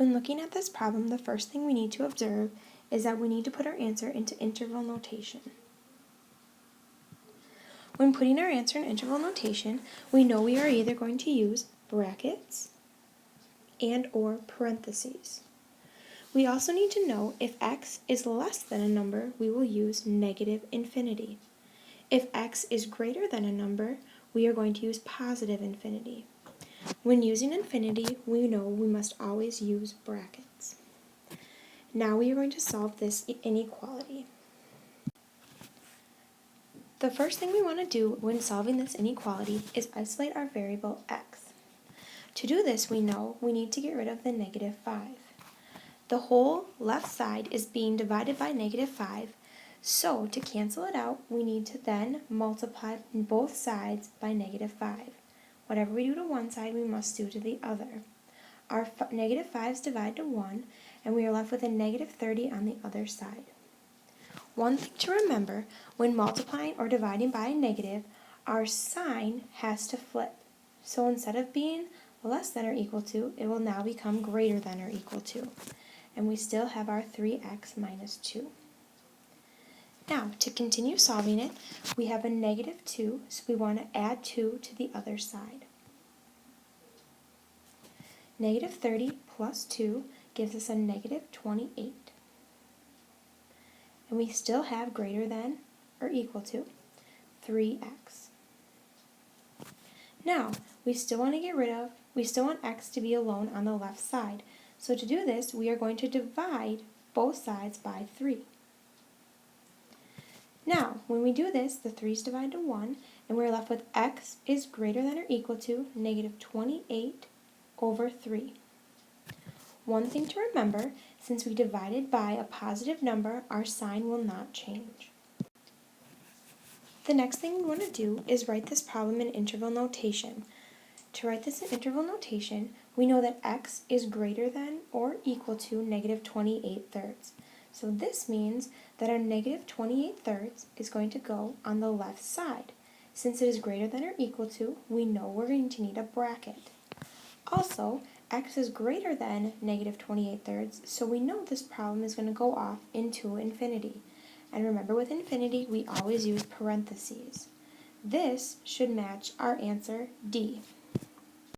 When looking at this problem, the first thing we need to observe is that we need to put our answer into interval notation. When putting our answer in interval notation, we know we are either going to use brackets and or parentheses. We also need to know if x is less than a number, we will use negative infinity. If x is greater than a number, we are going to use positive infinity. When using infinity, we know we must always use brackets. Now we are going to solve this inequality. The first thing we want to do when solving this inequality is isolate our variable x. To do this, we know we need to get rid of the negative 5. The whole left side is being divided by negative 5, so to cancel it out, we need to then multiply both sides by negative 5. Whatever we do to one side, we must do to the other. Our negative 5's divide to 1, and we are left with a negative 30 on the other side. One thing to remember, when multiplying or dividing by a negative, our sign has to flip. So instead of being less than or equal to, it will now become greater than or equal to. And we still have our 3x minus 2. Now, to continue solving it, we have a negative 2, so we want to add 2 to the other side. Negative 30 plus 2 gives us a negative 28. And we still have greater than or equal to 3x. Now, we still want x to be alone on the left side. So to do this, we are going to divide both sides by 3. Now, when we do this, the 3's divide to 1, and we're left with x is greater than or equal to negative 28 over 3. One thing to remember, since we divided by a positive number, our sign will not change. The next thing we want to do is write this problem in interval notation. To write this in interval notation, we know that x is greater than or equal to negative 28 thirds. So this means that our negative 28 thirds is going to go on the left side. Since it is greater than or equal to, we know we're going to need a bracket. Also, x is greater than negative 28 thirds, so we know this problem is going to go off into infinity. And remember, with infinity, we always use parentheses. This should match our answer D.